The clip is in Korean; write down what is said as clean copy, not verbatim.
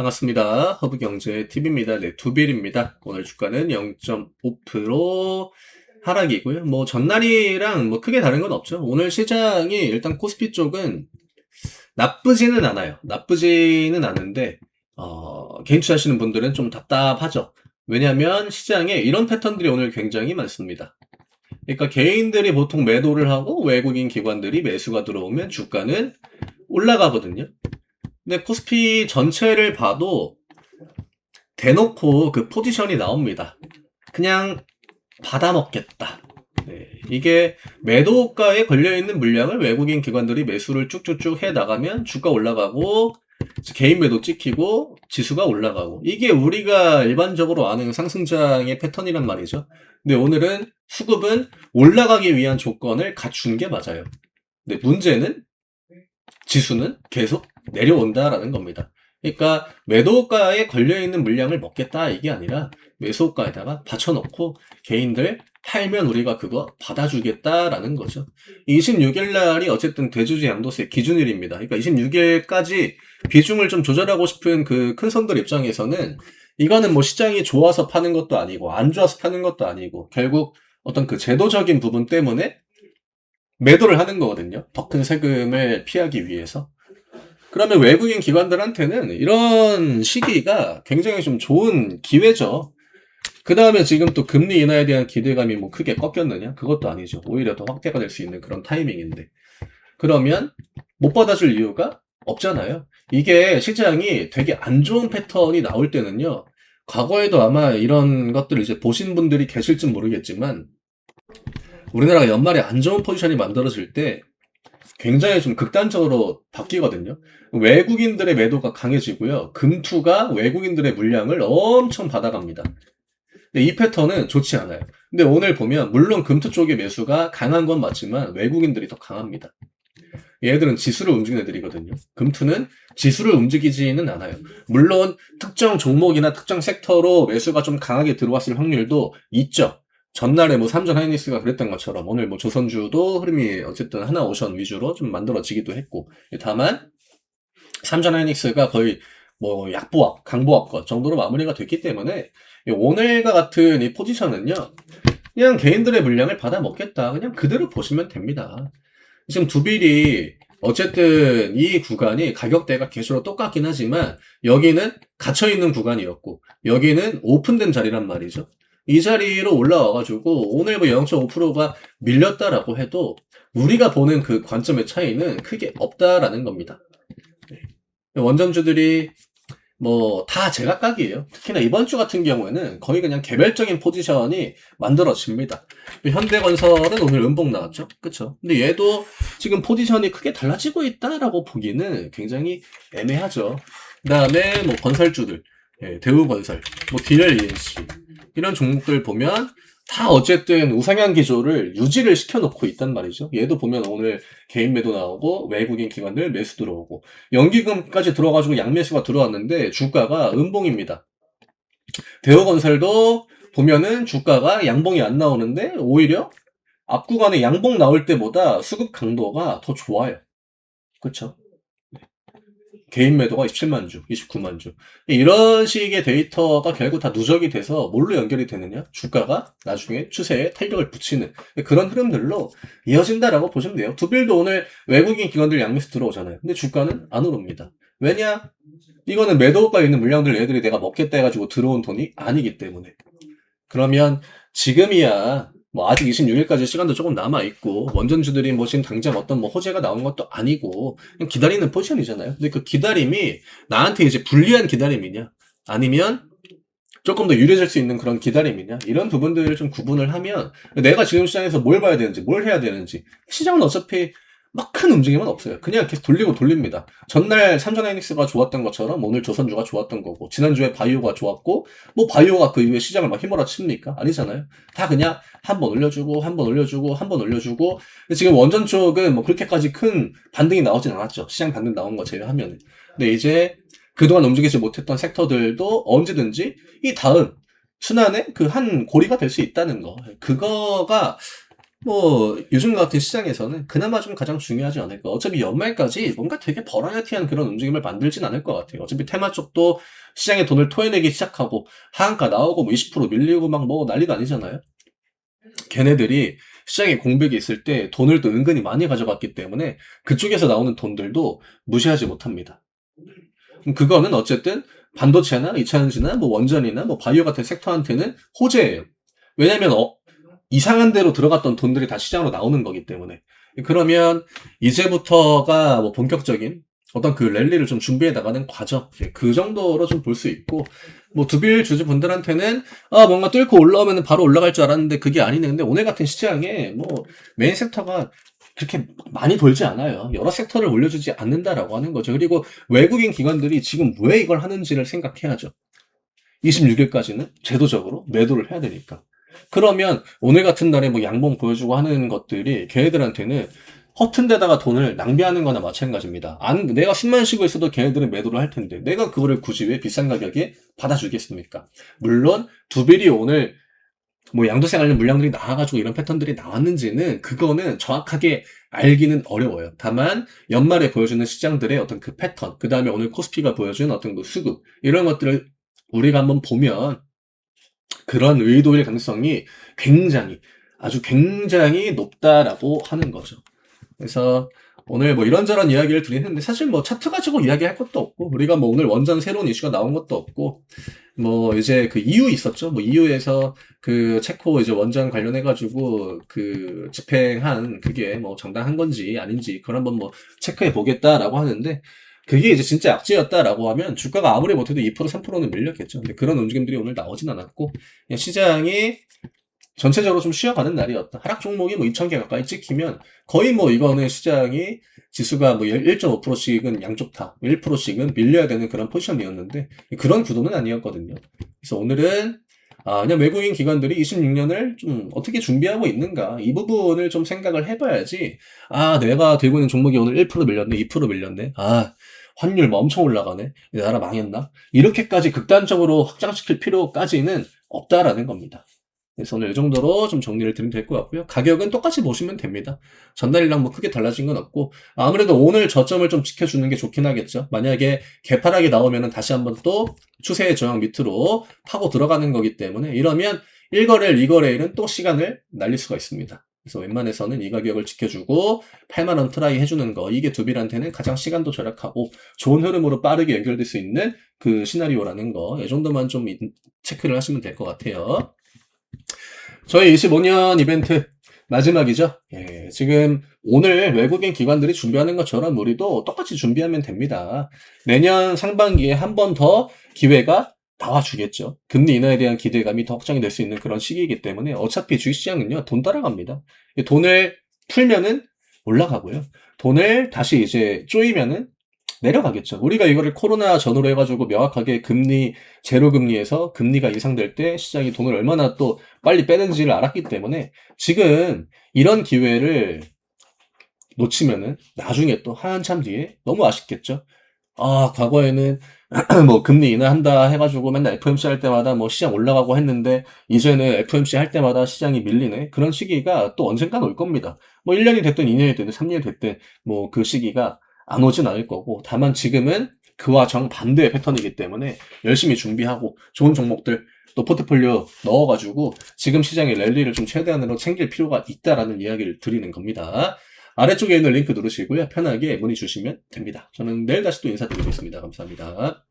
반갑습니다. 허브경제TV입니다. 네, 두빌입니다. 오늘 주가는 0.5% 하락이고요. 뭐 전날이랑 뭐 크게 다른 건 없죠. 오늘 시장이 일단 코스피 쪽은 나쁘지는 않아요. 나쁘지는 않은데 개인 투자하시는 분들은 좀 답답하죠. 왜냐하면 시장에 이런 패턴들이 오늘 굉장히 많습니다. 그러니까 개인들이 보통 매도를 하고 외국인 기관들이 매수가 들어오면 주가는 올라가거든요. 근데 코스피 전체를 봐도 대놓고 그 포지션이 나옵니다. 그냥 받아먹겠다. 네, 이게 매도가에 걸려있는 물량을 외국인 기관들이 매수를 쭉쭉쭉 해 나가면 주가 올라가고 개인 매도 찍히고 지수가 올라가고, 이게 우리가 일반적으로 아는 상승장의 패턴이란 말이죠. 근데 오늘은 수급은 올라가기 위한 조건을 갖춘 게 맞아요. 근데 문제는 지수는 계속 내려온다라는 겁니다. 그러니까 매도가에 걸려있는 물량을 먹겠다 이게 아니라 매수가에다가 받쳐놓고 개인들 팔면 우리가 그거 받아주겠다라는 거죠. 26일 날이 어쨌든 대주주 양도세 기준일입니다. 그러니까 26일까지 비중을 좀 조절하고 싶은 그 큰 손들 입장에서는 이거는 뭐 시장이 좋아서 파는 것도 아니고 안 좋아서 파는 것도 아니고 결국 어떤 그 제도적인 부분 때문에 매도를 하는 거거든요. 더 큰 세금을 피하기 위해서. 그러면 외국인 기관들한테는 이런 시기가 굉장히 좀 좋은 기회죠. 그 다음에 지금 또 금리 인하에 대한 기대감이 뭐 크게 꺾였느냐? 그것도 아니죠. 오히려 더 확대가 될 수 있는 그런 타이밍인데. 그러면 못 받아줄 이유가 없잖아요. 이게 시장이 되게 안 좋은 패턴이 나올 때는요. 과거에도 아마 이런 것들을 이제 보신 분들이 계실지 모르겠지만 우리나라가 연말에 안 좋은 포지션이 만들어질 때 굉장히 좀 극단적으로 바뀌거든요. 외국인들의 매도가 강해지고요. 금투가 외국인들의 물량을 엄청 받아갑니다. 근데 이 패턴은 좋지 않아요. 근데 오늘 보면 물론 금투 쪽의 매수가 강한 건 맞지만 외국인들이 더 강합니다. 얘들은 지수를 움직이는 애들이거든요. 금투는 지수를 움직이지는 않아요. 물론 특정 종목이나 특정 섹터로 매수가 좀 강하게 들어왔을 확률도 있죠. 전날에 뭐 삼전 하이닉스가 그랬던 것처럼 오늘 뭐 조선주도 흐름이 어쨌든 하나오션 위주로 좀 만들어지기도 했고, 다만 삼전 하이닉스가 거의 뭐 약보합, 강보합권 정도로 마무리가 됐기 때문에 오늘과 같은 이 포지션은요, 그냥 개인들의 물량을 받아 먹겠다, 그냥 그대로 보시면 됩니다. 지금 두빌이 어쨌든 이 구간이 가격대가 개수로 똑같긴 하지만 여기는 갇혀있는 구간이었고 여기는 오픈된 자리란 말이죠. 이 자리로 올라와가지고 오늘 뭐 0.5%가 밀렸다라고 해도 우리가 보는 그 관점의 차이는 크게 없다라는 겁니다. 원전주들이 뭐 다 제각각이에요. 특히나 이번 주 같은 경우에는 거의 그냥 개별적인 포지션이 만들어집니다. 현대건설은 오늘 음봉 나왔죠, 그쵸? 근데 얘도 지금 포지션이 크게 달라지고 있다라고 보기는 굉장히 애매하죠. 그 다음에 뭐 건설주들, 대우건설, 뭐 DLENC 이런 종목들 보면 다 어쨌든 우상향 기조를 유지를 시켜놓고 있단 말이죠. 얘도 보면 오늘 개인 매도 나오고 외국인 기관들 매수 들어오고 연기금까지 들어가지고 양매수가 들어왔는데 주가가 음봉입니다. 대우건설도 보면은 주가가 양봉이 안 나오는데 오히려 앞 구간에 양봉 나올 때보다 수급 강도가 더 좋아요. 그쵸? 개인 매도가 27만 주, 29만 주. 이런 식의 데이터가 결국 다 누적이 돼서 뭘로 연결이 되느냐? 주가가 나중에 추세에 탄력을 붙이는 그런 흐름들로 이어진다라고 보시면 돼요. 두빌도 오늘 외국인 기관들 양매수 들어오잖아요. 근데 주가는 안 오릅니다. 왜냐? 이거는 매도가 있는 물량들 애들이 내가 먹겠다 해가지고 들어온 돈이 아니기 때문에. 그러면 지금이야 뭐 아직 26일까지 시간도 조금 남아있고 원전주들이 뭐 지금 당장 어떤 뭐 호재가 나온 것도 아니고 그냥 기다리는 포지션이잖아요. 근데 그 기다림이 나한테 이제 불리한 기다림이냐 아니면 조금 더 유리해질 수 있는 그런 기다림이냐, 이런 부분들을 좀 구분을 하면 내가 지금 시장에서 뭘 봐야 되는지 뭘 해야 되는지, 시장은 어차피 막 큰 움직임은 없어요. 그냥 계속 돌리고 돌립니다. 전날 삼성하이닉스가 좋았던 것처럼 오늘 조선주가 좋았던 거고, 지난주에 바이오가 좋았고, 뭐 바이오가 그 이후에 시장을 막 휘몰아칩니까? 아니잖아요. 다 그냥 한 번 올려주고 한 번 올려주고 한 번 올려주고. 근데 지금 원전 쪽은 뭐 그렇게까지 큰 반등이 나오진 않았죠. 시장 반등 나온 거 제외하면. 근데 이제 그동안 움직이지 못했던 섹터들도 언제든지 이 다음 순환의 그 한 고리가 될 수 있다는 거. 그거가 뭐 요즘 같은 시장에서는 그나마 좀 가장 중요하지 않을까. 어차피 연말까지 뭔가 되게 버라이어티한 그런 움직임을 만들진 않을 것 같아요. 어차피 테마 쪽도 시장에 돈을 토해내기 시작하고 하한가 나오고 뭐 20% 밀리고 막 뭐 난리도 아니잖아요. 걔네들이 시장에 공백이 있을 때 돈을 또 은근히 많이 가져갔기 때문에 그쪽에서 나오는 돈들도 무시하지 못합니다. 그거는 어쨌든 반도체나 2차전지나 뭐 원전이나 뭐 바이오 같은 섹터한테는 호재예요. 왜냐면 이상한 데로 들어갔던 돈들이 다 시장으로 나오는 거기 때문에. 그러면 이제부터가 뭐 본격적인 어떤 그 랠리를 좀 준비해 나가는 과정. 그 정도로 좀 볼 수 있고, 뭐 두빌 주주분들한테는 뭔가 뚫고 올라오면 바로 올라갈 줄 알았는데 그게 아니네. 근데 오늘 같은 시장에 뭐 메인 섹터가 그렇게 많이 돌지 않아요. 여러 섹터를 올려주지 않는다라고 하는 거죠. 그리고 외국인 기관들이 지금 왜 이걸 하는지를 생각해야죠. 26일까지는 제도적으로 매도를 해야 되니까. 그러면 오늘 같은 날에 뭐 양봉 보여주고 하는 것들이 걔네들한테는 허튼 데다가 돈을 낭비하는 거나 마찬가지입니다. 내가 숨만 쉬고 있어도 걔네들은 매도를 할 텐데 내가 그거를 굳이 왜 비싼 가격에 받아주겠습니까? 물론 두빌이 오늘 뭐 양도세 관련 물량들이 나와가지고 이런 패턴들이 나왔는지는 그거는 정확하게 알기는 어려워요. 다만 연말에 보여주는 시장들의 어떤 그 패턴, 그 다음에 오늘 코스피가 보여준 어떤 그 수급 이런 것들을 우리가 한번 보면 그런 의도일 가능성이 굉장히 아주 굉장히 높다라고 하는 거죠. 그래서 오늘 뭐 이런저런 이야기를 드리는데 사실 뭐 차트 가지고 이야기할 것도 없고 우리가 뭐 오늘 원전 새로운 이슈가 나온 것도 없고 뭐 이제 그 EU 있었죠. 뭐 EU에서 그 체코 이제 원전 관련해 가지고 그 집행한 그게 뭐 정당한 건지 아닌지 그걸 한번 뭐 체크해 보겠다라고 하는데 그게 이제 진짜 악재였다라고 하면 주가가 아무리 못해도 2% 3%는 밀렸겠죠. 근데 그런 움직임들이 오늘 나오진 않았고 그냥 시장이 전체적으로 좀 쉬어가는 날이었다. 하락 종목이 뭐 2,000개 가까이 찍히면 거의 뭐 이거는 시장이 지수가 뭐 1.5%씩은 양쪽 다, 1%씩은 밀려야 되는 그런 포지션이었는데 그런 구도는 아니었거든요. 그래서 오늘은 그냥 외국인 기관들이 26년을 좀 어떻게 준비하고 있는가 이 부분을 좀 생각을 해봐야지. 내가 들고 있는 종목이 오늘 1% 밀렸네, 2% 밀렸네. 환율 뭐 엄청 올라가네. 이 나라 망했나? 이렇게까지 극단적으로 확장시킬 필요까지는 없다라는 겁니다. 그래서 오늘 이 정도로 좀 정리를 드리면 될 것 같고요. 가격은 똑같이 보시면 됩니다. 전날이랑 뭐 크게 달라진 건 없고 아무래도 오늘 저점을 좀 지켜주는 게 좋긴 하겠죠. 만약에 개파락이 나오면 다시 한번 또 추세의 저항 밑으로 파고 들어가는 거기 때문에 이러면 1거래일, 2거래일은 또 시간을 날릴 수가 있습니다. 그래서 웬만해서는 이 가격을 지켜주고 8만원 트라이 해주는 거 이게 두빌한테는 가장 시간도 절약하고 좋은 흐름으로 빠르게 연결될 수 있는 그 시나리오라는 거 이 정도만 좀 체크를 하시면 될 것 같아요. 저희 25년 이벤트 마지막이죠. 지금 오늘 외국인 기관들이 준비하는 것처럼 우리도 똑같이 준비하면 됩니다. 내년 상반기에 한 번 더 기회가 나와주겠죠. 금리 인하에 대한 기대감이 더 확장이 될 수 있는 그런 시기이기 때문에 어차피 주식시장은요, 돈 따라갑니다. 돈을 풀면은 올라가고요. 돈을 다시 이제 쪼이면은 내려가겠죠. 우리가 이거를 코로나 전후로 해가지고 명확하게 제로 금리에서 금리가 인상될 때 시장이 돈을 얼마나 또 빨리 빼는지를 알았기 때문에 지금 이런 기회를 놓치면은 나중에 또 한참 뒤에 너무 아쉽겠죠. 과거에는 뭐 금리 인하한다 해가지고 맨날 FOMC 할 때마다 뭐 시장 올라가고 했는데 이제는 FOMC 할 때마다 시장이 밀리네. 그런 시기가 또 언젠간 올 겁니다. 뭐 1년이 됐든 2년이 됐든 3년이 됐든 뭐 그 시기가 안 오진 않을 거고 다만 지금은 그와 정반대의 패턴이기 때문에 열심히 준비하고 좋은 종목들 또 포트폴리오 넣어가지고 지금 시장의 랠리를 좀 최대한으로 챙길 필요가 있다라는 이야기를 드리는 겁니다. 아래쪽에 있는 링크 누르시고요. 편하게 문의 주시면 됩니다. 저는 내일 다시 또 인사드리겠습니다. 감사합니다.